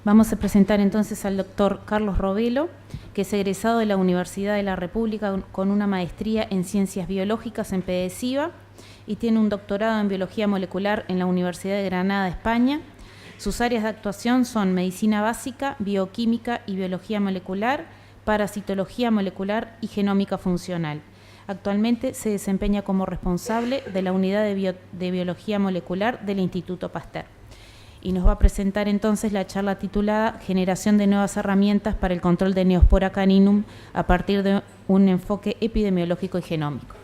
Vamos a presentar entonces al doctor Carlos Robelo, que es egresado de la Universidad de la República con una maestría en Ciencias Biológicas en PDCIVA y tiene un doctorado en Biología Molecular en la Universidad de Granada, España. Sus áreas de actuación son Medicina Básica, Bioquímica y Biología Molecular, Parasitología Molecular y Genómica Funcional. Actualmente se desempeña como responsable de la Unidad de Biología Molecular del Instituto Pasteur. Y nos va a presentar entonces la charla titulada Generación de nuevas herramientas para el control de Neospora caninum a partir de un enfoque epidemiológico y genómico.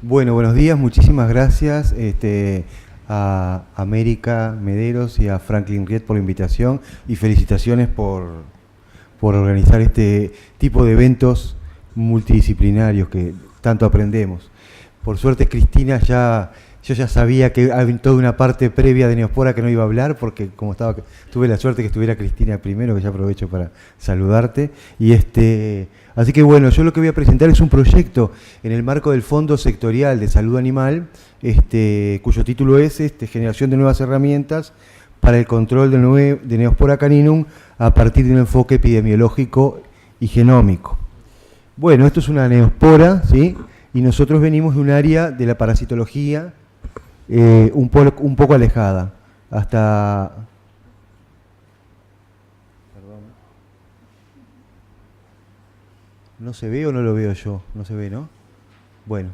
Bueno, buenos días, muchísimas gracias a América Mederos y a Franklin Riet por la invitación y felicitaciones por organizar este tipo de eventos multidisciplinarios que tanto aprendemos. Por suerte, Cristina, yo ya sabía que había toda una parte previa de Neospora que no iba a hablar, porque como tuve la suerte que estuviera Cristina primero, que ya aprovecho para saludarte. Así que bueno, yo lo que voy a presentar es un proyecto en el marco del Fondo Sectorial de Salud Animal, cuyo título es Generación de nuevas herramientas para el control de Neospora caninum a partir de un enfoque epidemiológico y genómico. Bueno, esto es una neospora, ¿sí? Y nosotros venimos de un área de la parasitología un poco alejada. Perdón. ¿No se ve o no lo veo yo? No se ve, ¿no? Bueno.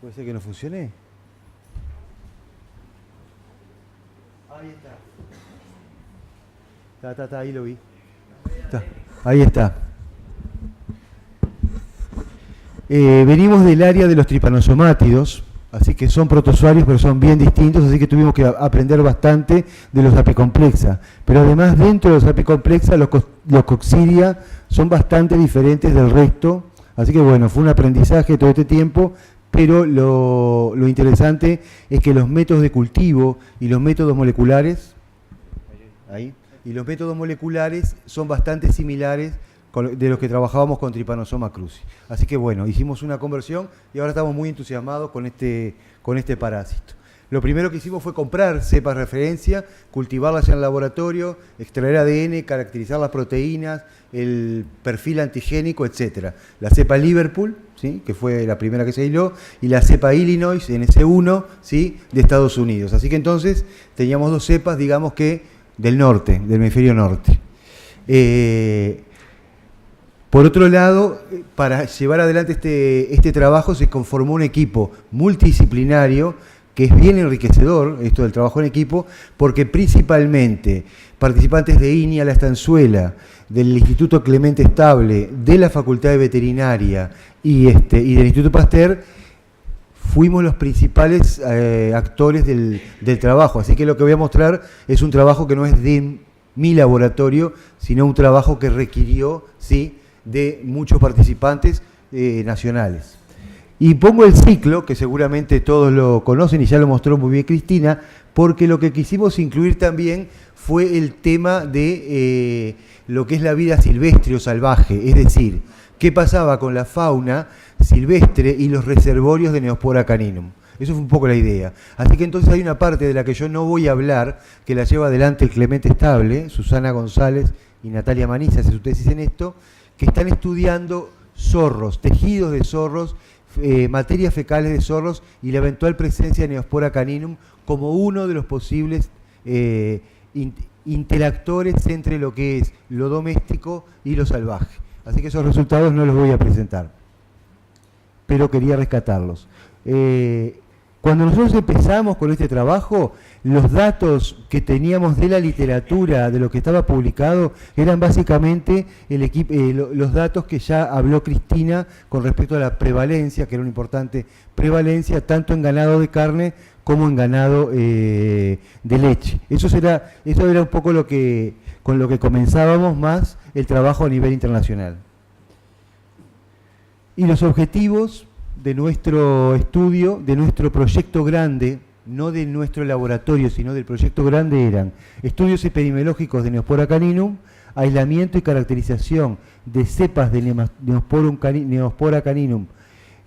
¿Puede ser que no funcione? Ahí está. Ahí lo vi. Ahí está. Venimos del área de los tripanosomátidos, así que son protozoarios, pero son bien distintos, así que tuvimos que aprender bastante de los apicomplexa. Pero además, dentro de los apicomplexa, los coccidia son bastante diferentes del resto, así que bueno, fue un aprendizaje todo este tiempo, pero lo interesante es que los métodos de cultivo y los métodos moleculares, son bastante similares de los que trabajábamos con Trypanosoma cruzi. Así que bueno, hicimos una conversión y ahora estamos muy entusiasmados con este parásito. Lo primero que hicimos fue comprar cepas referencia, cultivarlas en el laboratorio, extraer ADN, caracterizar las proteínas, el perfil antigénico, etc. La cepa Liverpool, ¿sí?, que fue la primera que se aisló, y la cepa Illinois, NS1, ¿sí?, de Estados Unidos. Así que entonces teníamos dos cepas, digamos que del norte, del hemisferio norte. Por otro lado, para llevar adelante este trabajo se conformó un equipo multidisciplinario que es bien enriquecedor, esto del trabajo en equipo, porque principalmente participantes de INIA La Estanzuela, del Instituto Clemente Estable, de la Facultad de Veterinaria y del Instituto Pasteur, fuimos los principales actores del trabajo. Así que lo que voy a mostrar es un trabajo que no es de mi laboratorio, sino un trabajo que requirió, ¿sí?, de muchos participantes nacionales. Y pongo el ciclo, que seguramente todos lo conocen y ya lo mostró muy bien Cristina, porque lo que quisimos incluir también fue el tema de lo que es la vida silvestre o salvaje, es decir, qué pasaba con la fauna silvestre y los reservorios de Neospora caninum. Eso fue un poco la idea. Así que entonces hay una parte de la que yo no voy a hablar, que la lleva adelante el Clemente Estable, Susana González y Natalia Maniza, hace su tesis en esto, que están estudiando zorros, tejidos de zorros, materias fecales de zorros y la eventual presencia de Neospora caninum como uno de los posibles interactores entre lo que es lo doméstico y lo salvaje. Así que esos resultados no los voy a presentar, pero quería rescatarlos. Cuando nosotros empezamos con este trabajo, los datos que teníamos de la literatura, de lo que estaba publicado, eran básicamente los datos que ya habló Cristina con respecto a la prevalencia, que era una importante prevalencia, tanto en ganado de carne como en ganado de leche. Eso era un poco con lo que comenzábamos más el trabajo a nivel internacional. Y los objetivos de nuestro estudio, de nuestro proyecto grande, no de nuestro laboratorio, sino del proyecto grande, eran estudios epidemiológicos de Neospora caninum, aislamiento y caracterización de cepas de Neospora caninum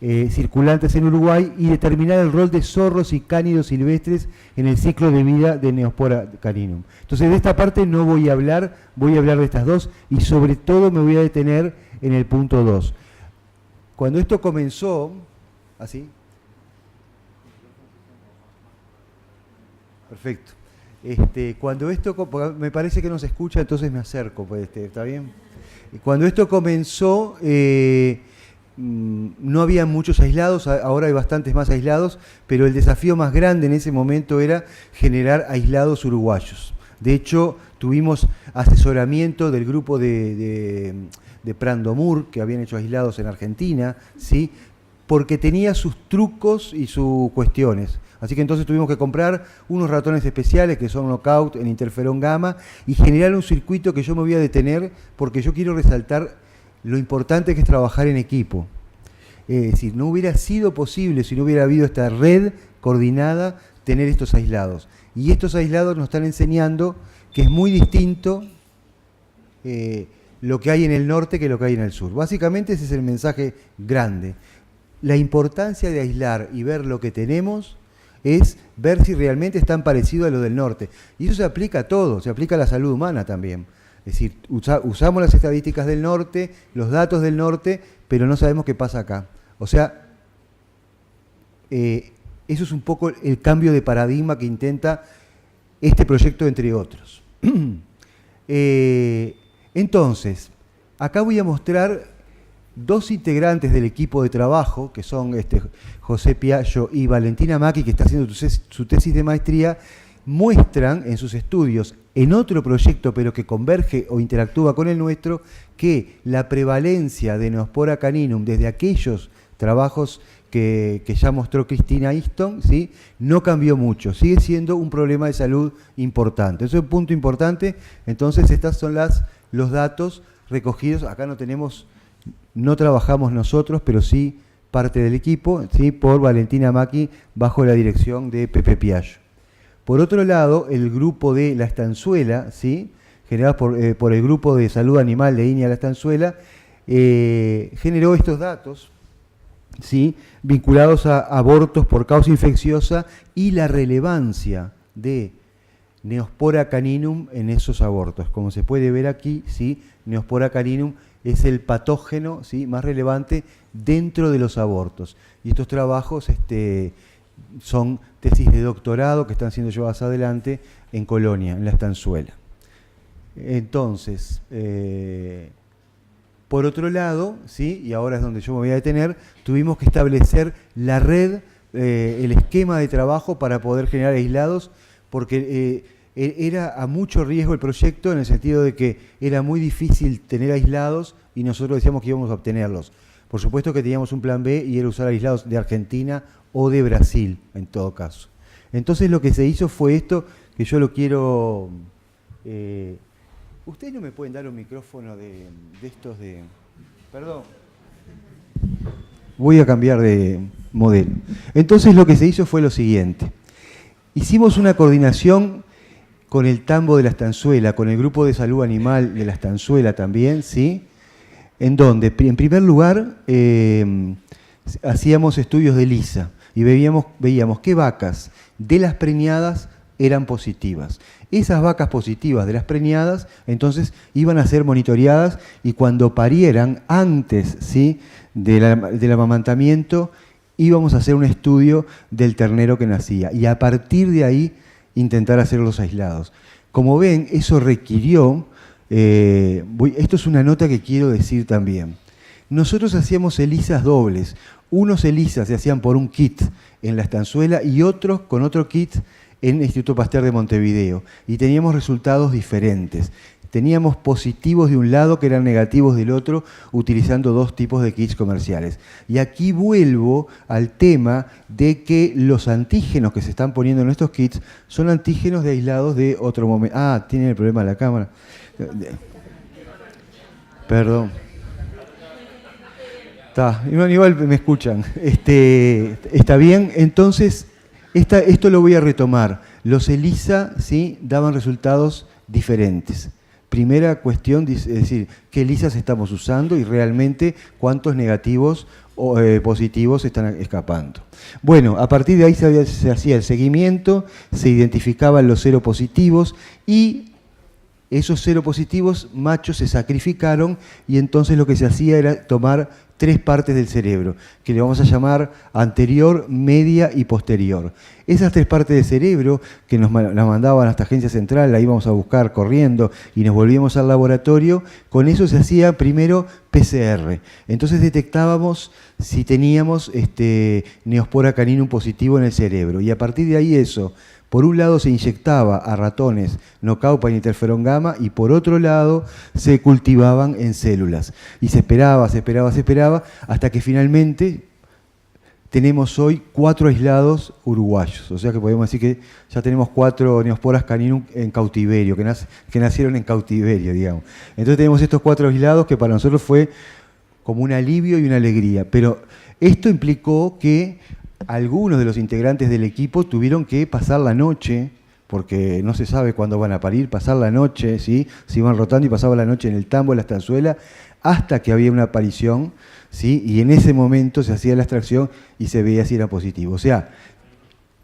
circulantes en Uruguay y determinar el rol de zorros y cánidos silvestres en el ciclo de vida de Neospora caninum. Entonces, de esta parte no voy a hablar de estas dos y sobre todo me voy a detener en el punto 2. Cuando esto comenzó, así, perfecto. Cuando esto, me parece que no se escucha, entonces me acerco, pues, ¿está bien? Cuando esto comenzó, no había muchos aislados, ahora hay bastantes más aislados, pero el desafío más grande en ese momento era generar aislados uruguayos. De hecho, tuvimos asesoramiento del grupo de Prandomur, que habían hecho aislados en Argentina, ¿sí? Porque tenía sus trucos y sus cuestiones. Así que entonces tuvimos que comprar unos ratones especiales que son knockout en interferón gamma y generar un circuito que yo me voy a detener porque yo quiero resaltar lo importante que es trabajar en equipo. Es decir, no hubiera sido posible si no hubiera habido esta red coordinada tener estos aislados. Y estos aislados nos están enseñando que es muy distinto lo que hay en el norte que lo que hay en el sur. Básicamente ese es el mensaje grande. La importancia de aislar y ver lo que tenemos es ver si realmente es tan parecido a lo del norte. Y eso se aplica a todo, se aplica a la salud humana también. Es decir, usamos las estadísticas del norte, los datos del norte, pero no sabemos qué pasa acá. O sea, eso es un poco el cambio de paradigma que intenta este proyecto, entre otros. Entonces, acá voy a mostrar dos integrantes del equipo de trabajo, que son José Piaggio y Valentina Macchi, que está haciendo su tesis de maestría, muestran en sus estudios, en otro proyecto, pero que converge o interactúa con el nuestro, que la prevalencia de Neospora caninum desde aquellos trabajos que ya mostró Cristina Easton, ¿sí?, no cambió mucho, sigue siendo un problema de salud importante. Eso es un punto importante. Entonces, estos son los datos recogidos. Acá no trabajamos nosotros, pero sí parte del equipo, ¿sí?, por Valentina Macchi, bajo la dirección de Pepe Piaggio. Por otro lado, el grupo de La Estanzuela, ¿sí?, generado por el grupo de salud animal de INEA La Estanzuela, generó estos datos, ¿sí?, vinculados a abortos por causa infecciosa y la relevancia de Neospora caninum en esos abortos. Como se puede ver aquí, ¿sí?, Neospora caninum es el patógeno, ¿sí?, más relevante dentro de los abortos. Y estos trabajos son tesis de doctorado que están siendo llevadas adelante en Colonia, en La Estanzuela. Entonces, por otro lado, ¿sí?, y ahora es donde yo me voy a detener, tuvimos que establecer la red, el esquema de trabajo para poder generar aislados, porque era a mucho riesgo el proyecto, en el sentido de que era muy difícil tener aislados y nosotros decíamos que íbamos a obtenerlos. Por supuesto que teníamos un plan B y era usar aislados de Argentina o de Brasil, en todo caso. Entonces lo que se hizo fue esto, que yo lo quiero... ¿Ustedes no me pueden dar un micrófono de estos de...? Perdón. Voy a cambiar de modelo. Entonces lo que se hizo fue lo siguiente. Hicimos una coordinación con el Tambo de La Estanzuela, con el grupo de salud animal de La Estanzuela también, ¿sí?, en donde, en primer lugar, hacíamos estudios de ELISA y veíamos qué vacas de las preñadas eran positivas. Esas vacas positivas de las preñadas, entonces, iban a ser monitoreadas y cuando parieran, antes, ¿sí?, del amamantamiento, íbamos a hacer un estudio del ternero que nacía y a partir de ahí intentar hacer los aislados. Como ven, eso requirió... esto es una nota que quiero decir también. Nosotros hacíamos ELISAs dobles. Unos ELISAs se hacían por un kit en La Estanzuela y otros con otro kit en el Instituto Pasteur de Montevideo. Y teníamos resultados diferentes. Teníamos positivos de un lado que eran negativos del otro, utilizando dos tipos de kits comerciales. Y aquí vuelvo al tema de que los antígenos que se están poniendo en estos kits son antígenos de aislados de otro momento. Ah, tiene el problema la cámara. Perdón. Igual me escuchan. Está bien. Entonces, esto lo voy a retomar. Los ELISA, ¿sí?, daban resultados diferentes. Primera cuestión, es decir, qué ELISAs estamos usando y realmente cuántos negativos positivos están escapando. Bueno, a partir de ahí se hacía el seguimiento, se identificaban los seropositivos y esos seropositivos machos se sacrificaron y entonces lo que se hacía era tomar 3 partes del cerebro, que le vamos a llamar anterior, media y posterior. Esas 3 partes del cerebro que las mandaban a esta agencia central, la íbamos a buscar corriendo y nos volvíamos al laboratorio, con eso se hacía primero PCR. Entonces detectábamos si teníamos Neospora caninum positivo en el cerebro y a partir de ahí eso, por un lado se inyectaba a ratones nocaupa y interferón gamma y por otro lado se cultivaban en células. Y se esperaba hasta que finalmente tenemos hoy 4 aislados uruguayos. O sea que podemos decir que ya tenemos 4 Neosporas caninum en cautiverio, que nacieron en cautiverio, digamos. Entonces tenemos estos 4 aislados que para nosotros fue como un alivio y una alegría. Pero esto implicó que algunos de los integrantes del equipo tuvieron que pasar la noche, porque no se sabe cuándo van a parir, pasar la noche, ¿sí? Se iban rotando y pasaban la noche en el tambo, en la estanzuela, hasta que había una aparición, ¿sí? Y en ese momento se hacía la extracción y se veía si era positivo. O sea,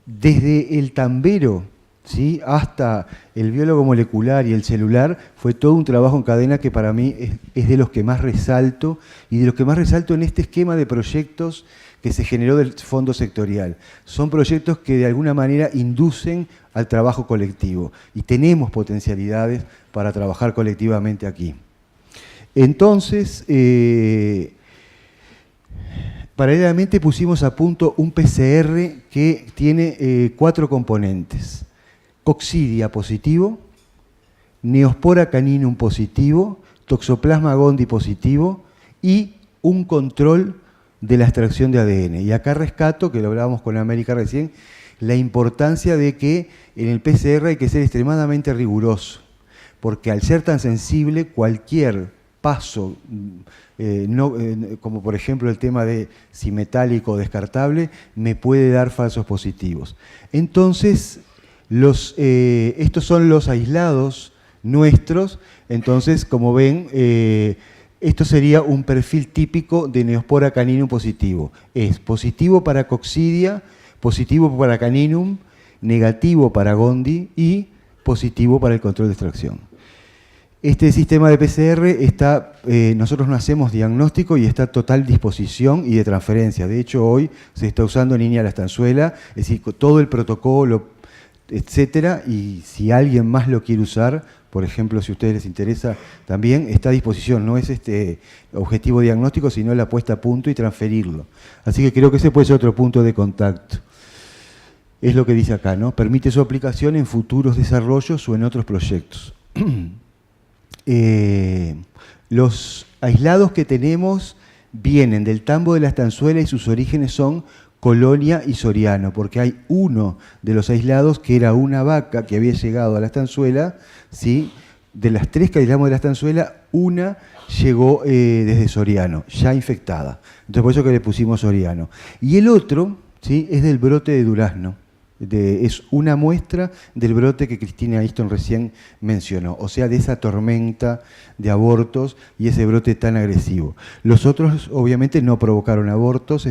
desde el tambero, ¿sí?, hasta el biólogo molecular y el celular, fue todo un trabajo en cadena que para mí es de los que más resalto, y de los que más resalto en este esquema de proyectos que se generó del fondo sectorial. Son proyectos que de alguna manera inducen al trabajo colectivo y tenemos potencialidades para trabajar colectivamente aquí. Entonces, paralelamente pusimos a punto un PCR que tiene 4 componentes. Coccidia positivo, Neospora caninum positivo, Toxoplasma gondii positivo y un control de la extracción de ADN. Y acá rescato, que lo hablábamos con América recién, la importancia de que en el PCR hay que ser extremadamente riguroso, porque al ser tan sensible, cualquier paso, como por ejemplo el tema de si metálico o descartable, me puede dar falsos positivos. Entonces, estos son los aislados nuestros. Entonces, como ven, esto sería un perfil típico de Neospora caninum positivo. Es positivo para coccidia, positivo para caninum, negativo para gondii y positivo para el control de extracción. Este sistema de PCR nosotros no hacemos diagnóstico y está a total disposición y de transferencia. De hecho, hoy se está usando en línea la estanzuela, es decir, todo el protocolo, etcétera, y si alguien más lo quiere usar, por ejemplo, si a ustedes les interesa, también está a disposición. No es objetivo diagnóstico, sino la puesta a punto y transferirlo. Así que creo que ese puede ser otro punto de contacto. Es lo que dice acá, ¿no? Permite su aplicación en futuros desarrollos o en otros proyectos. Los aislados que tenemos vienen del tambo de la estanzuela y sus orígenes son Colonia y Soriano, porque hay uno de los aislados que era una vaca que había llegado a la estanzuela, ¿sí? De las 3 que aislamos de la estanzuela, una llegó desde Soriano, ya infectada. Entonces por eso que le pusimos Soriano. Y el otro, ¿sí?, es del brote de durazno. Es una muestra del brote que Cristina Easton recién mencionó, o sea, de esa tormenta de abortos y ese brote tan agresivo. Los otros obviamente no provocaron abortos,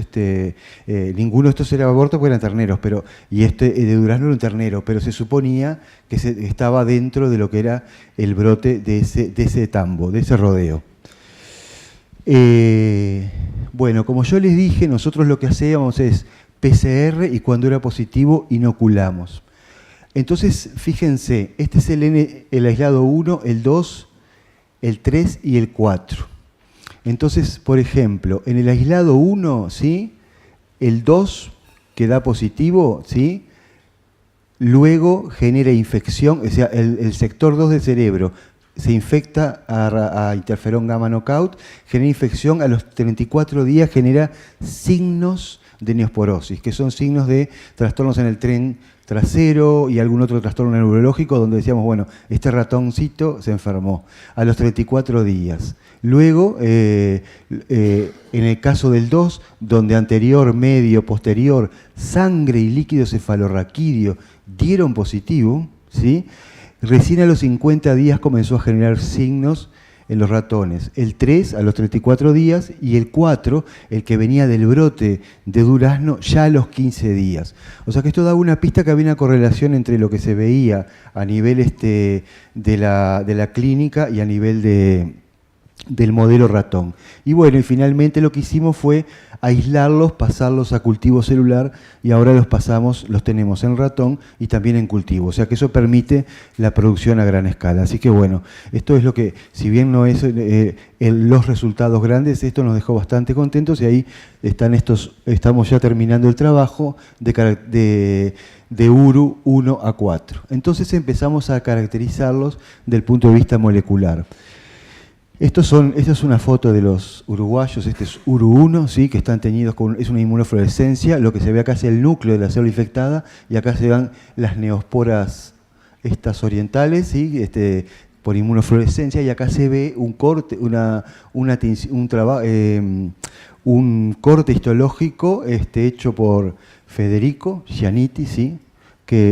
ninguno de estos era aborto porque eran terneros, y de durazno era un ternero, pero se suponía que estaba dentro de lo que era el brote de ese tambo, de ese rodeo. Bueno, como yo les dije, nosotros lo que hacíamos es PCR y cuando era positivo inoculamos. Entonces, fíjense, este es el aislado 1, el 2, el 3 y el 4. Entonces, por ejemplo, en el aislado 1, ¿sí?, el 2 que da positivo, ¿sí?, luego genera infección, o sea, el sector 2 del cerebro se infecta a interferón gamma knockout, genera infección, a los 34 días genera signos de neosporosis, que son signos de trastornos en el tren trasero y algún otro trastorno neurológico donde decíamos, bueno, este ratoncito se enfermó a los 34 días. Luego, en el caso del 2, donde anterior, medio, posterior, sangre y líquido cefalorraquídeo dieron positivo, ¿sí?, recién a los 50 días comenzó a generar signos en los ratones, el 3 a los 34 días y el 4, el que venía del brote de durazno, ya a los 15 días. O sea que esto daba una pista que había una correlación entre lo que se veía a nivel de la clínica y a nivel del modelo ratón. Y bueno, y finalmente lo que hicimos fue aislarlos, pasarlos a cultivo celular y ahora los tenemos en ratón y también en cultivo. O sea que eso permite la producción a gran escala. Así que bueno, esto es lo que, si bien no es los resultados grandes, esto nos dejó bastante contentos y ahí estamos ya terminando el trabajo de URU 1 a 4. Entonces empezamos a caracterizarlos del punto de vista molecular. Esta es una foto de los uruguayos, este es URU1, ¿sí? Que están teñidos es una inmunofluorescencia, lo que se ve acá es el núcleo de la célula infectada y acá se ven las neosporas estas orientales, ¿sí? Por inmunofluorescencia, y acá se ve un corte, un corte histológico hecho por Federico Giannitti, ¿sí?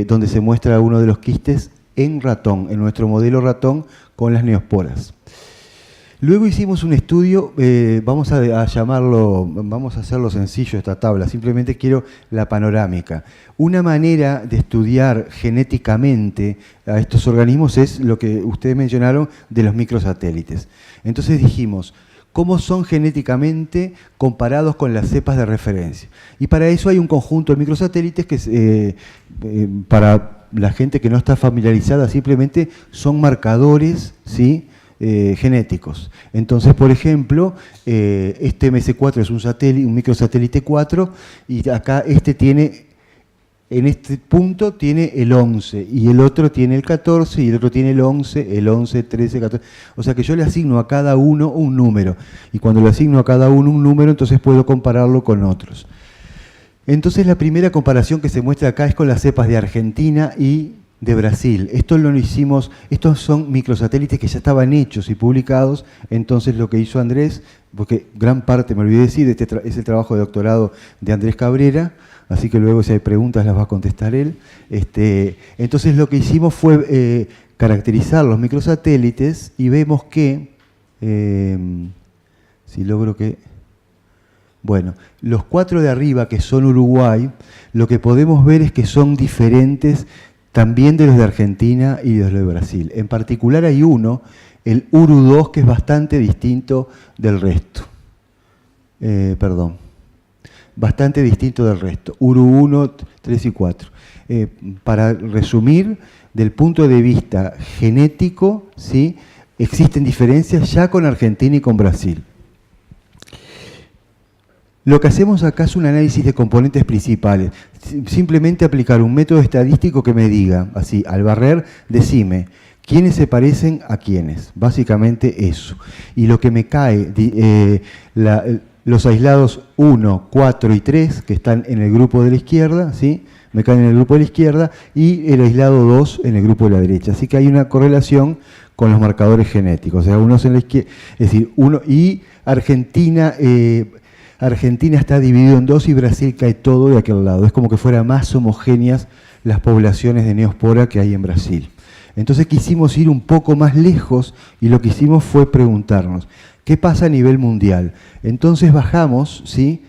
Donde se muestra uno de los quistes en ratón, en nuestro modelo ratón con las neosporas. Luego hicimos un estudio, vamos a hacerlo sencillo esta tabla, simplemente quiero la panorámica. Una manera de estudiar genéticamente a estos organismos es lo que ustedes mencionaron de los microsatélites. Entonces dijimos, ¿cómo son genéticamente comparados con las cepas de referencia? Y para eso hay un conjunto de microsatélites que para la gente que no está familiarizada simplemente son marcadores, ¿sí? Genéticos. Entonces, por ejemplo, este MS4 es un microsatélite 4 y acá en este punto tiene el 11 y el otro tiene el 14 y el otro tiene el 11, 13, 14. O sea que yo le asigno a cada uno un número y cuando le asigno a cada uno un número, entonces puedo compararlo con otros. Entonces la primera comparación que se muestra acá es con las cepas de Argentina y de Brasil. Estos son microsatélites que ya estaban hechos y publicados, entonces lo que hizo Andrés, porque gran parte, me olvidé decir, es el trabajo de doctorado de Andrés Cabrera, así que luego si hay preguntas las va a contestar él. Entonces lo que hicimos fue caracterizar los microsatélites y vemos que, si logro que... Bueno, los 4 de arriba que son Uruguay, lo que podemos ver es que son diferentes también de los de Argentina y de los de Brasil. En particular hay uno, el URU2, que es bastante distinto del resto. Bastante distinto del resto. URU1, 3 y 4. Para resumir, del punto de vista genético, ¿sí? Existen diferencias ya con Argentina y con Brasil. Lo que hacemos acá es un análisis de componentes principales. Simplemente aplicar un método estadístico que me diga, así, al barrer, decime, ¿quiénes se parecen a quiénes? Básicamente eso. Y lo que me cae, los aislados 1, 4 y 3, que están en el grupo de la izquierda, ¿sí? Me caen en el grupo de la izquierda, y el aislado 2 en el grupo de la derecha. Así que hay una correlación con los marcadores genéticos. O sea, unos en la izquierda, es decir, y Argentina está dividido en 2 y Brasil cae todo de aquel lado. Es como que fueran más homogéneas las poblaciones de neospora que hay en Brasil. Entonces quisimos ir un poco más lejos y lo que hicimos fue preguntarnos, ¿qué pasa a nivel mundial? Entonces bajamos, ¿sí?,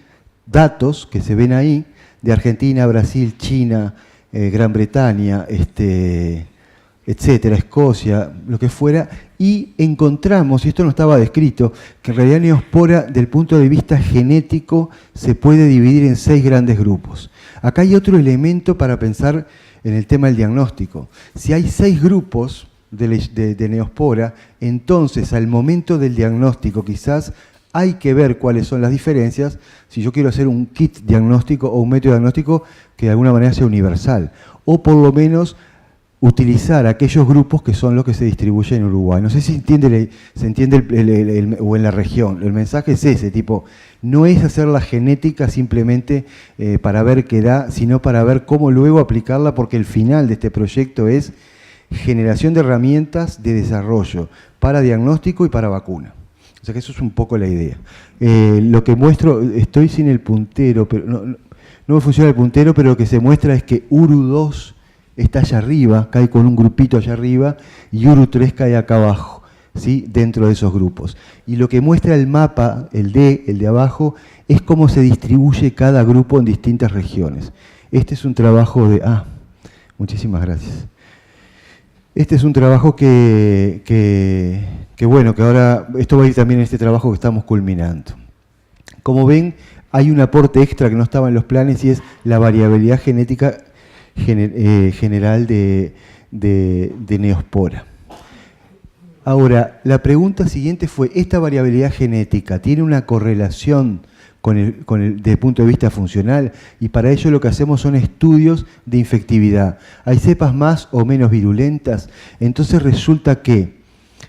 datos que se ven ahí de Argentina, Brasil, China, Gran Bretaña, etcétera, Escocia, lo que fuera, y encontramos, y esto no estaba descrito, que en realidad neospora, del punto de vista genético, se puede dividir en 6 grandes grupos. Acá hay otro elemento para pensar en el tema del diagnóstico. Si hay 6 grupos de neospora, entonces al momento del diagnóstico quizás hay que ver cuáles son las diferencias si yo quiero hacer un kit diagnóstico o un método diagnóstico que de alguna manera sea universal, o por lo menos utilizar aquellos grupos que son los que se distribuyen en Uruguay. No sé si se entiende o en la región. El mensaje es ese, tipo, no es hacer la genética simplemente para ver qué da, sino para ver cómo luego aplicarla, porque el final de este proyecto es generación de herramientas de desarrollo para diagnóstico y para vacuna. O sea que eso es un poco la idea. Lo que muestro, estoy sin el puntero, pero no me funciona el puntero, pero lo que se muestra es que URU2 está allá arriba, cae con un grupito allá arriba, y URU3 cae acá abajo. ¿sí?, dentro de esos grupos. Y lo que muestra el mapa, el de abajo, es cómo se distribuye cada grupo en distintas regiones. Este es un trabajo de... muchísimas gracias. Este es un trabajo que bueno, que ahora, esto va a ir también en este trabajo que estamos culminando. Como ven, hay un aporte extra que no estaba en los planes y es la variabilidad genética general de Neospora. Ahora, la pregunta siguiente fue, ¿esta variabilidad genética tiene una correlación desde el punto de vista funcional? Y para ello lo que hacemos son estudios de infectividad. ¿Hay cepas más o menos virulentas? Entonces resulta que,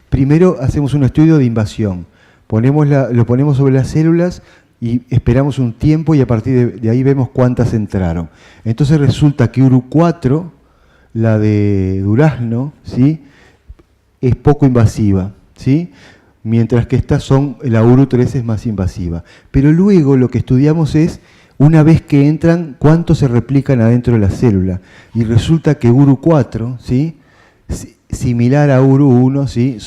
primero hacemos un estudio de invasión. Lo ponemos sobre las células y esperamos un tiempo y a partir de ahí vemos cuántas entraron. Entonces resulta que URU4, la de durazno, ¿sí?, es poco invasiva, ¿sí?, mientras que la URU3 es más invasiva. Pero luego lo que estudiamos es, una vez que entran, cuánto se replican adentro de la célula. Y resulta que URU4, ¿sí?, similar a URU1, ¿sí?,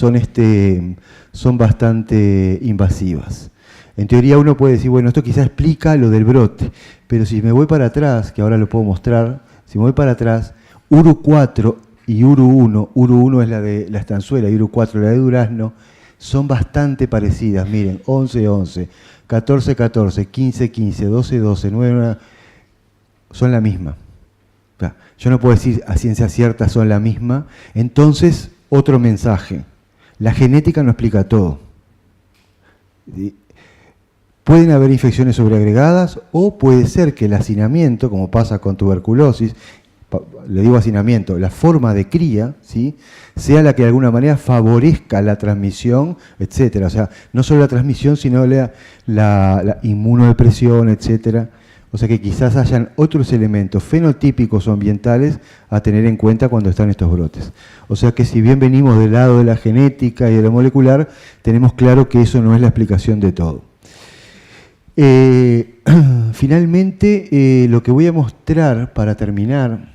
son bastante invasivas. En teoría uno puede decir, bueno, esto quizá explica lo del brote, pero si me voy para atrás, que ahora lo puedo mostrar, si me voy para atrás, URU4 y URU1 es la de la estanzuela y URU4 la de durazno, son bastante parecidas. Miren, 11-11, 14-14, 15-15, 12-12, 9-9, son la misma. O sea, yo no puedo decir a ciencia cierta son la misma. Entonces, otro mensaje. La genética no explica todo. Pueden haber infecciones sobreagregadas o puede ser que el hacinamiento, como pasa con tuberculosis, le digo hacinamiento, la forma de cría, ¿sí?, sea la que de alguna manera favorezca la transmisión, etcétera. O sea, no solo la transmisión, sino la inmunodepresión, etcétera. O sea que quizás hayan otros elementos fenotípicos o ambientales a tener en cuenta cuando están estos brotes. O sea que si bien venimos del lado de la genética y de lo molecular, tenemos claro que eso no es la explicación de todo. Finalmente, lo que voy a mostrar para terminar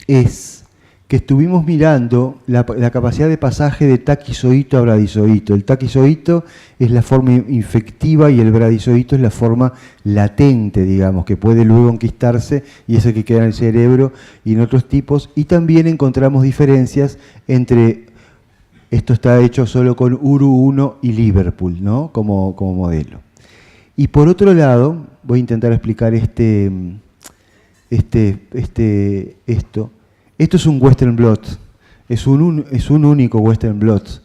es que estuvimos mirando la capacidad de pasaje de taquizoíto a bradizoíto. El taquizoíto es la forma infectiva y el bradizoíto es la forma latente, digamos, que puede luego enquistarse y es el que queda en el cerebro y en otros tipos. Y también encontramos diferencias entre, esto está hecho solo con URU1 y Liverpool, ¿no?, como modelo. Y por otro lado, voy a intentar explicar esto. Esto es un Western blot, es un único Western blot.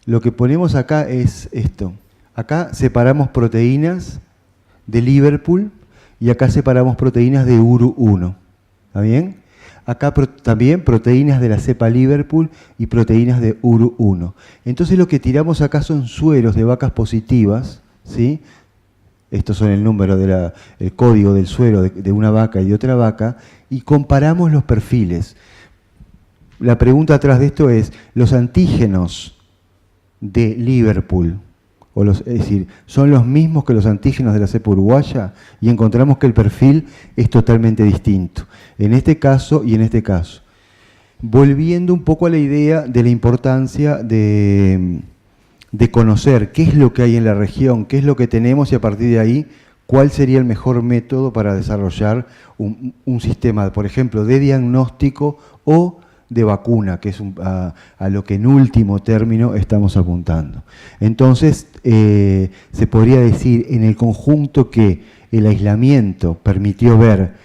Lo que ponemos acá es esto. Acá separamos proteínas de Liverpool y acá separamos proteínas de URU1. ¿Está bien? Acá también proteínas de la cepa Liverpool y proteínas de URU1. Entonces lo que tiramos acá son sueros de vacas positivas, ¿sí? Estos son el número el código del suero de una vaca y de otra vaca, y comparamos los perfiles. La pregunta atrás de esto es, ¿los antígenos de Liverpool, es decir, son los mismos que los antígenos de la cepa uruguaya? Y encontramos que el perfil es totalmente distinto, en este caso y en este caso. Volviendo un poco a la idea de la importancia de conocer qué es lo que hay en la región, qué es lo que tenemos y a partir de ahí, cuál sería el mejor método para desarrollar un sistema, por ejemplo, de diagnóstico o de vacuna, que es a lo que en último término estamos apuntando. Entonces, se podría decir en el conjunto que el aislamiento permitió ver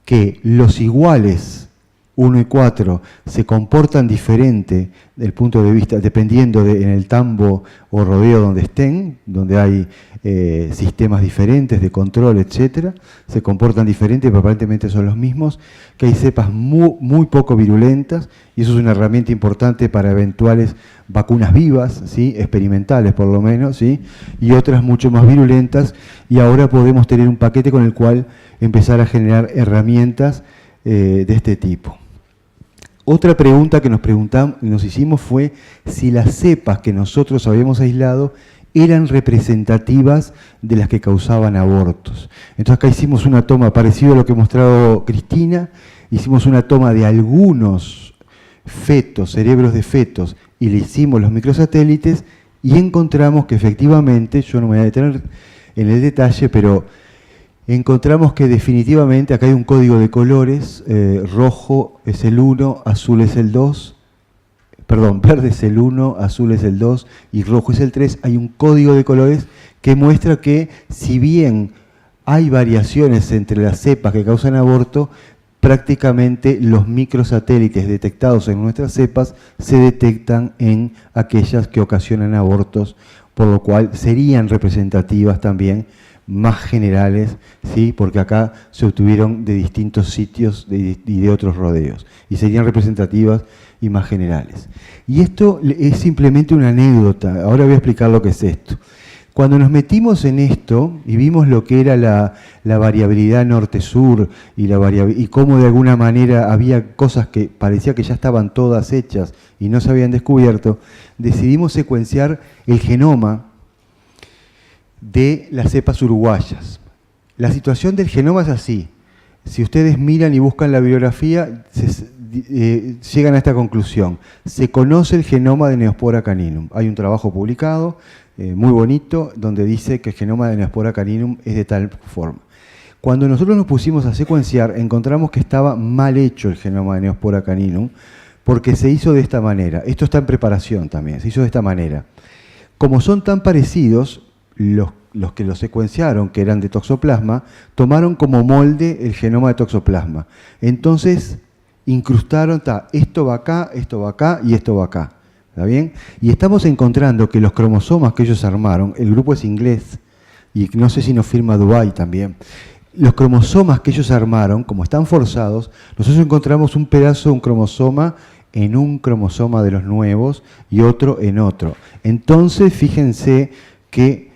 que los iguales 1 y 4 se comportan diferente del punto de vista, dependiendo en el tambo o rodeo donde estén, donde hay sistemas diferentes de control, etcétera, se comportan diferente, pero aparentemente son los mismos, que hay cepas muy poco virulentas, y eso es una herramienta importante para eventuales vacunas vivas, ¿sí?, experimentales por lo menos, ¿sí?, y otras mucho más virulentas, y ahora podemos tener un paquete con el cual empezar a generar herramientas de este tipo. Otra pregunta que nos hicimos fue si las cepas que nosotros habíamos aislado eran representativas de las que causaban abortos. Entonces acá hicimos una toma parecida a lo que ha mostrado Cristina, hicimos una toma de algunos fetos, cerebros de fetos y le hicimos los microsatélites y encontramos que efectivamente, yo no me voy a detener en el detalle, pero encontramos que definitivamente acá hay un código de colores, rojo es el 1, azul es el 2, perdón, verde es el 1, azul es el 2 y rojo es el 3. Hay un código de colores que muestra que si bien hay variaciones entre las cepas que causan aborto, prácticamente los microsatélites detectados en nuestras cepas se detectan en aquellas que ocasionan abortos, por lo cual serían representativas también, más generales, ¿sí? Porque acá se obtuvieron de distintos sitios y de otros rodeos, y serían representativas y más generales. Y esto es simplemente una anécdota. Ahora voy a explicar lo que es esto. Cuando nos metimos en esto y vimos lo que era la variabilidad norte-sur y cómo de alguna manera había cosas que parecía que ya estaban todas hechas y no se habían descubierto, decidimos secuenciar el genoma de las cepas uruguayas. La situación del genoma es así. Si ustedes miran y buscan la bibliografía, llegan a esta conclusión. Se conoce el genoma de Neospora caninum. Hay un trabajo publicado muy bonito donde dice que el genoma de Neospora caninum es de tal forma. Cuando nosotros nos pusimos a secuenciar, encontramos que estaba mal hecho el genoma de Neospora caninum porque se hizo de esta manera. Esto está en preparación también, se hizo de esta manera. Como son tan parecidos, los que lo secuenciaron, que eran de toxoplasma, tomaron como molde el genoma de toxoplasma. Entonces incrustaron, esto va acá y esto va acá. ¿Está bien? Y estamos encontrando que los cromosomas que ellos armaron, el grupo es inglés, y no sé si nos firma Dubái también, los cromosomas que ellos armaron, como están forzados, nosotros encontramos un pedazo de un cromosoma en un cromosoma de los nuevos y otro en otro. Entonces, fíjense que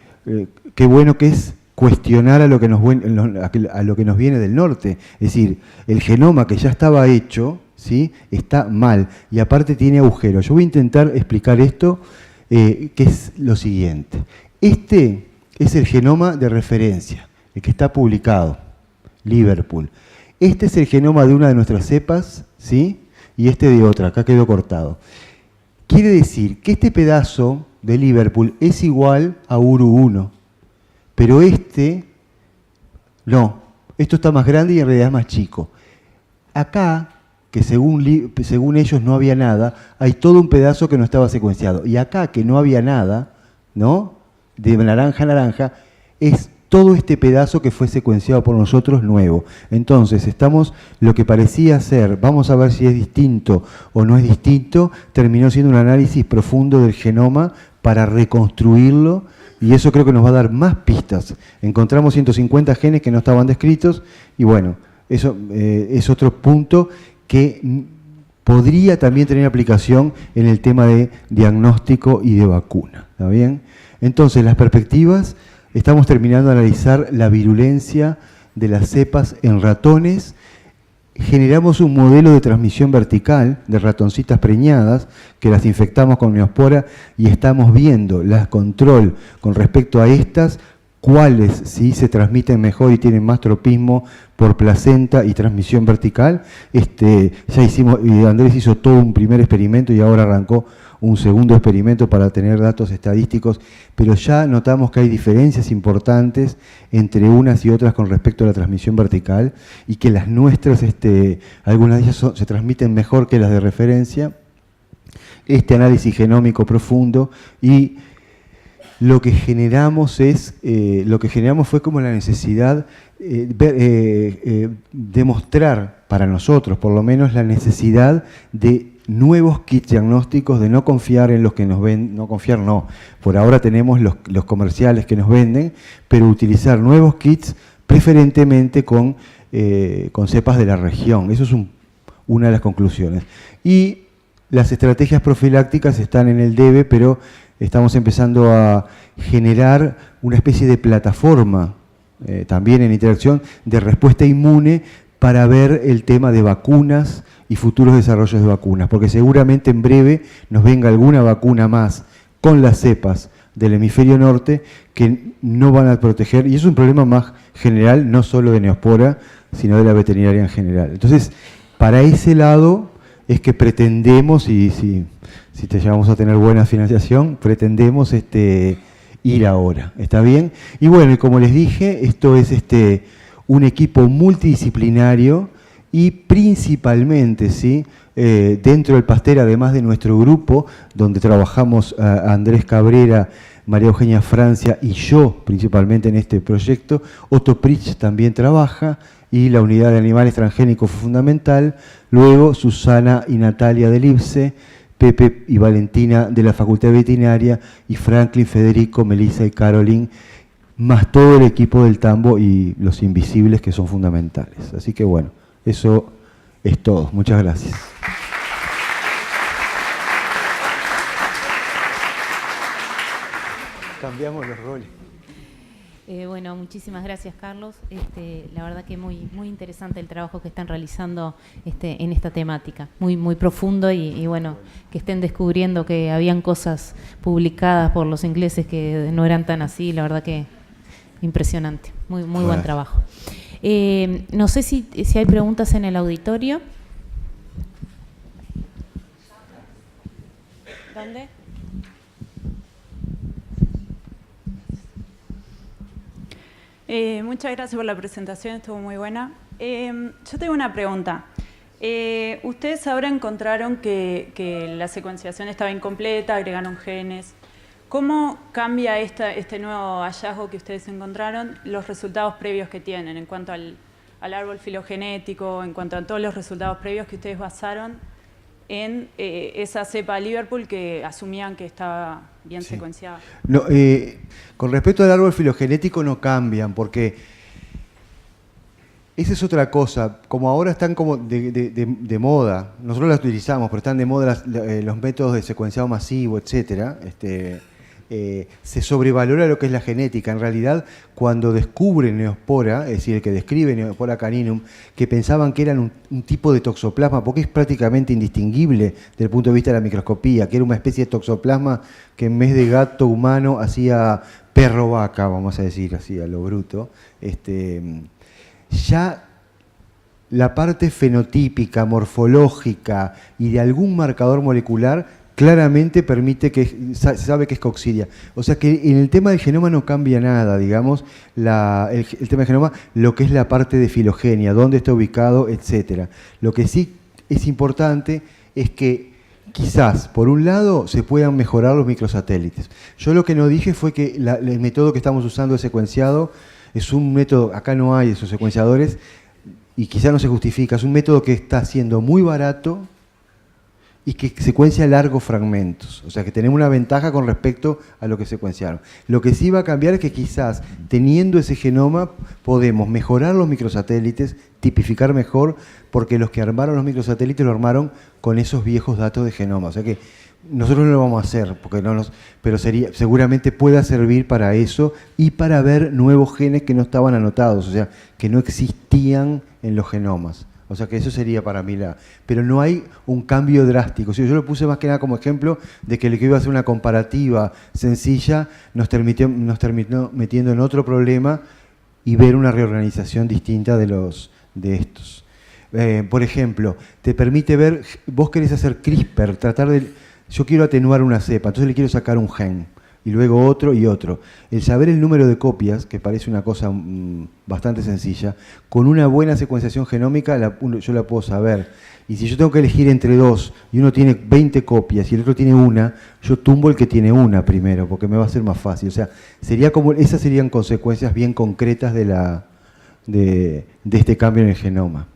qué bueno que es cuestionar a lo que nos viene del norte. Es decir, el genoma que ya estaba hecho, ¿sí?, está mal y aparte tiene agujeros. Yo voy a intentar explicar esto, que es lo siguiente. Este es el genoma de referencia, el que está publicado, Liverpool. Este es el genoma de una de nuestras cepas, ¿sí?, y este de otra, acá quedó cortado. Quiere decir que este pedazo de Liverpool es igual a URU1, pero este no, esto está más grande y en realidad es más chico. Acá, que según ellos no había nada, hay todo un pedazo que no estaba secuenciado. Y acá, que no había nada, ¿no?, de naranja a naranja, es todo este pedazo que fue secuenciado por nosotros nuevo. Entonces, lo que parecía ser, vamos a ver si es distinto o no es distinto, terminó siendo un análisis profundo del genoma para reconstruirlo, y eso creo que nos va a dar más pistas. Encontramos 150 genes que no estaban descritos, y bueno, eso es otro punto que podría también tener aplicación en el tema de diagnóstico y de vacuna. ¿Está bien? Entonces, las perspectivas, estamos terminando de analizar la virulencia de las cepas en ratones. Generamos un modelo de transmisión vertical de ratoncitas preñadas que las infectamos con Neospora y estamos viendo la control con respecto a estas, cuáles sí se transmiten mejor y tienen más tropismo por placenta y transmisión vertical. Ya hicimos, Andrés hizo todo un primer experimento y ahora arrancó un segundo experimento para tener datos estadísticos, pero ya notamos que hay diferencias importantes entre unas y otras con respecto a la transmisión vertical y que las nuestras, algunas de ellas se transmiten mejor que las de referencia. Este análisis genómico profundo y lo que generamos fue como la necesidad demostrar para nosotros, por lo menos, la necesidad de nuevos kits diagnósticos, de no confiar en los que nos venden, no confiar no, por ahora tenemos los comerciales que nos venden, pero utilizar nuevos kits preferentemente con cepas de la región. Eso es una de las conclusiones. Y las estrategias profilácticas están en el debe, pero estamos empezando a generar una especie de plataforma, también en interacción, de respuesta inmune para ver el tema de vacunas y futuros desarrollos de vacunas, porque seguramente en breve nos venga alguna vacuna más con las cepas del hemisferio norte que no van a proteger, y es un problema más general, no solo de Neospora, sino de la veterinaria en general. Entonces, para ese lado es que pretendemos, y si te llevamos a tener buena financiación, pretendemos ir ahora, ¿está bien? Y bueno, y como les dije, esto es un equipo multidisciplinario y principalmente, ¿sí? Dentro del Pasteur, además de nuestro grupo, donde trabajamos Andrés Cabrera, María Eugenia Francia y yo principalmente en este proyecto, Otto Pritsch también trabaja y la unidad de animales transgénicos fue fundamental, luego Susana y Natalia del IPSE, Pepe y Valentina de la Facultad de Veterinaria y Franklin, Federico, Melissa y Caroline, más todo el equipo del Tambo y los invisibles que son fundamentales. Así que bueno, eso es todo. Muchas gracias. Cambiamos los roles. Bueno, muchísimas gracias, Carlos. La verdad que muy interesante el trabajo que están realizando en esta temática, muy profundo y bueno, que estén descubriendo que habían cosas publicadas por los ingleses que no eran tan así, la verdad que impresionante, muy buen trabajo. No sé si hay preguntas en el auditorio. ¿Dónde? Muchas gracias por la presentación, estuvo muy buena. Yo tengo una pregunta. Ustedes ahora encontraron que la secuenciación estaba incompleta, agregaron genes. ¿Cómo cambia este nuevo hallazgo que ustedes encontraron los resultados previos que tienen en cuanto al árbol filogenético, en cuanto a todos los resultados previos que ustedes basaron en esa cepa Liverpool que asumían que estaba bien secuenciada? No, con respecto al árbol filogenético no cambian, porque esa es otra cosa. Como ahora están como de moda, nosotros las utilizamos, pero están de moda los métodos de secuenciado masivo, etcétera. Se sobrevalora lo que es la genética. En realidad, cuando descubren Neospora, es decir, el que describe Neospora caninum, que pensaban que eran un tipo de toxoplasma, porque es prácticamente indistinguible desde el punto de vista de la microscopía, que era una especie de toxoplasma que en vez de gato humano hacía perro-vaca, vamos a decir así, a lo bruto. Ya la parte fenotípica, morfológica y de algún marcador molecular claramente permite que se sabe que es coccidia. O sea que en el tema del genoma no cambia nada, digamos, el tema del genoma, lo que es la parte de filogenia, dónde está ubicado, etcétera. Lo que sí es importante es que quizás, por un lado, se puedan mejorar los microsatélites. Yo lo que no dije fue que el método que estamos usando de secuenciado es un método, acá no hay esos secuenciadores, y quizás no se justifica, es un método que está siendo muy barato y que secuencia largos fragmentos. O sea que tenemos una ventaja con respecto a lo que secuenciaron. Lo que sí va a cambiar es que quizás teniendo ese genoma podemos mejorar los microsatélites, tipificar mejor, porque los que armaron los microsatélites lo armaron con esos viejos datos de genoma. O sea que nosotros no lo vamos a hacer, pero seguramente pueda servir para eso y para ver nuevos genes que no estaban anotados, o sea, que no existían en los genomas. O sea que eso sería para mí pero no hay un cambio drástico. O sea, yo lo puse más que nada como ejemplo de que lo que iba a ser una comparativa sencilla nos terminó metiendo en otro problema y ver una reorganización distinta de estos. Por ejemplo, te permite ver, vos querés hacer CRISPR, yo quiero atenuar una cepa, entonces le quiero sacar un gen. Y luego otro y otro. El saber el número de copias, que parece una cosa bastante sencilla, con una buena secuenciación genómica yo la puedo saber. Y si yo tengo que elegir entre dos, y uno tiene 20 copias y el otro tiene una, yo tumbo el que tiene una primero, porque me va a ser más fácil. O sea, esas serían consecuencias bien concretas de este cambio en el genoma.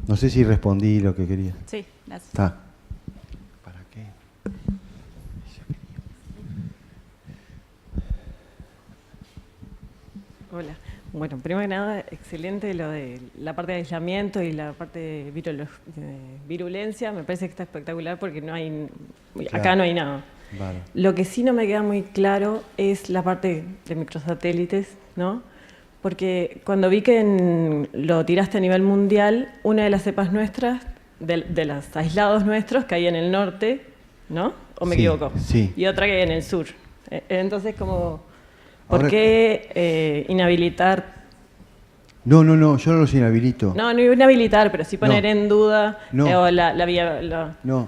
No sé si respondí lo que quería. Sí, gracias. ¿Para qué? Hola. Bueno, primero que nada, excelente lo de la parte de aislamiento y la parte de virulencia. Me parece que está espectacular porque acá no hay nada. Vale. Lo que sí no me queda muy claro es la parte de microsatélites, ¿no? Porque cuando vi que lo tiraste a nivel mundial, una de las cepas nuestras, de los aislados nuestros, que hay en el norte, ¿no? ¿O me equivoco? Sí. Y otra que hay en el sur. Entonces, ¿por qué inhabilitar No, yo no los inhabilito. No inhabilitar, pero sí poner No. en duda No. o la vía... No,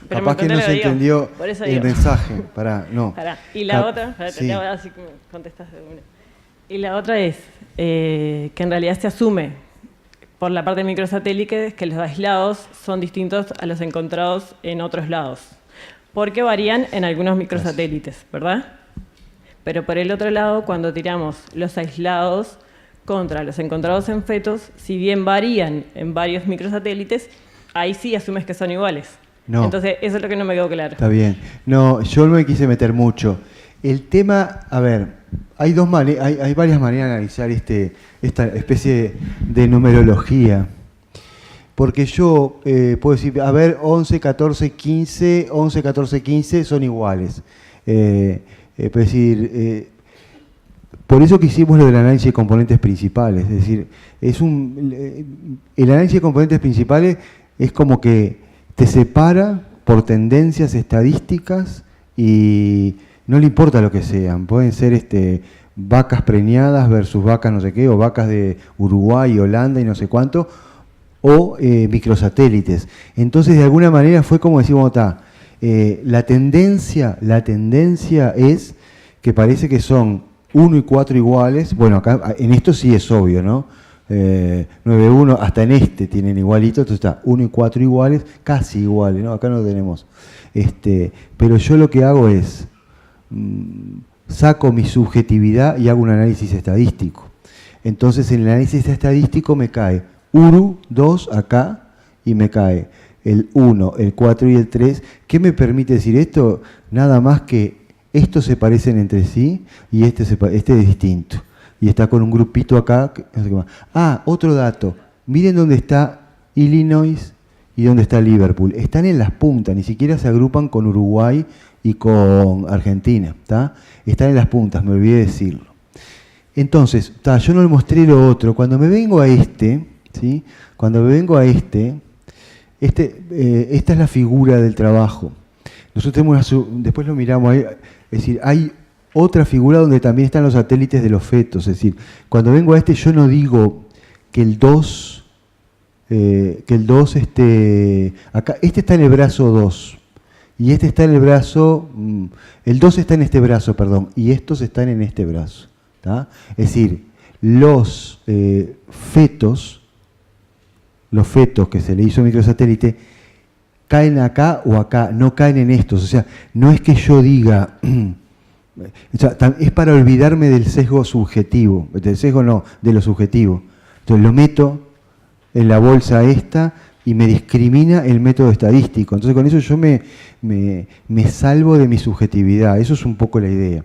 Pero capaz que no se entendió por eso el digo. mensaje. No. Pará. Y la otra, sí. así que me contestas de una. Y la otra es que en realidad se asume por la parte de microsatélites que los aislados son distintos a los encontrados en otros lados, porque varían en algunos microsatélites, ¿verdad? Pero por el otro lado, cuando tiramos los aislados contra los encontrados en fetos, si bien varían en varios microsatélites, ahí sí asumes que son iguales. No. Entonces, eso es lo que no me quedó claro. Está bien. No, yo no me quise meter mucho. El tema, a ver, hay varias maneras de analizar esta especie de numerología. Porque yo puedo decir, a ver, 11, 14, 15, 11, 14, 15 son iguales. Es decir, por eso que hicimos lo del análisis de componentes principales. Es decir, el análisis de componentes principales es como que te separa por tendencias estadísticas y no le importa lo que sean. Pueden ser vacas preñadas versus vacas no sé qué, o vacas de Uruguay, Holanda y no sé cuánto, o microsatélites. Entonces, de alguna manera fue como decir, la tendencia es que parece que son 1 y 4 iguales. Bueno, acá en esto sí es obvio, ¿no? 9-1, hasta en tienen igualito, entonces está 1 y 4 iguales, casi iguales, ¿no? Acá no tenemos. Pero yo lo que hago es, saco mi subjetividad y hago un análisis estadístico. Entonces en el análisis estadístico me cae URU 2 acá y me cae el 1, el 4 y el 3. ¿Qué me permite decir esto? Nada más que estos se parecen entre sí y este es distinto. Y está con un grupito acá. No sé qué más. Otro dato. Miren dónde está Illinois y dónde está Liverpool. Están en las puntas, ni siquiera se agrupan con Uruguay y con Argentina. ¿Tá? Están en las puntas, me olvidé decirlo. Entonces, yo no le mostré lo otro. Cuando me vengo a ¿sí? Cuando me vengo a esta es la figura del trabajo. Nosotros tenemos después lo miramos ahí, es decir, hay otra figura donde también están los satélites de los fetos. Es decir, cuando vengo a yo no digo que el 2, acá, está en el brazo 2, y está en el brazo, el 2 está en este brazo, perdón, y estos están en este brazo. ¿Tá? Es decir, los fetos que se le hizo microsatélite, caen acá o acá, no caen en estos. O sea, no es que yo diga, es para olvidarme del sesgo subjetivo, del sesgo no, de lo subjetivo. Entonces lo meto en la bolsa y me discrimina el método estadístico. Entonces con eso yo me salvo de mi subjetividad. Eso es un poco la idea.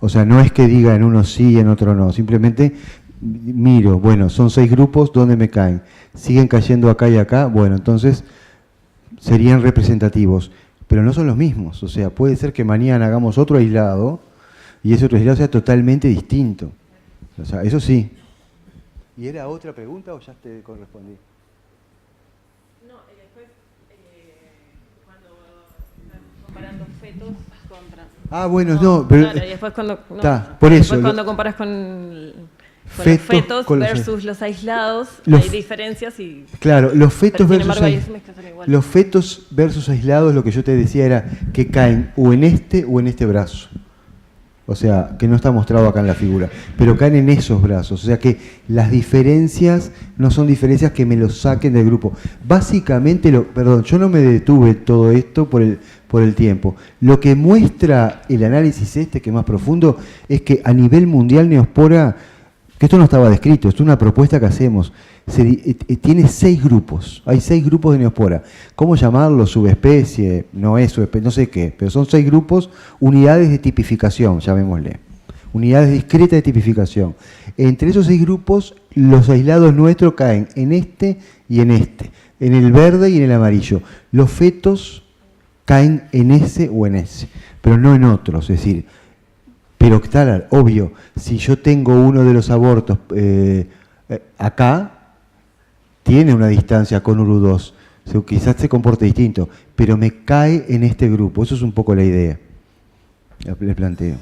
O sea, no es que diga en uno sí y en otro no, simplemente miro, bueno, son 6 grupos, ¿dónde me caen? ¿Siguen cayendo acá y acá? Bueno, entonces serían representativos, pero no son los mismos. O sea, puede ser que mañana hagamos otro aislado y ese otro aislado sea totalmente distinto. O sea, eso sí. ¿Y era otra pregunta o ya te correspondí? No, después, cuando están comparando fetos contra... bueno, no, pero... Claro, y después cuando... por eso. Después cuando comparas con los fetos versus los aislados, hay diferencias y... Claro, los fetos versus los fetos versus aislados, lo que yo te decía era que caen o en este brazo. O sea, que no está mostrado acá en la figura, pero caen en esos brazos. O sea que las diferencias no son diferencias que me los saquen del grupo. Básicamente, perdón, yo no me detuve todo esto por el tiempo. Lo que muestra el análisis que es más profundo, es que a nivel mundial Neospora, que esto no estaba descrito, esto es una propuesta que hacemos, tiene 6 grupos, hay 6 grupos de Neospora. ¿Cómo llamarlo? Subespecie, no es subespecie, no sé qué, pero son 6 grupos, unidades de tipificación, llamémosle. Unidades discretas de tipificación. Entre esos 6 grupos, los aislados nuestros caen en y en el verde y en el amarillo. Los fetos caen en ese o en ese, pero no en otros, es decir, pero claro, obvio, si yo tengo uno de los abortos acá, tiene una distancia con URU2, o sea, quizás se comporte distinto, pero me cae en este grupo. Eso es un poco la idea, le planteo.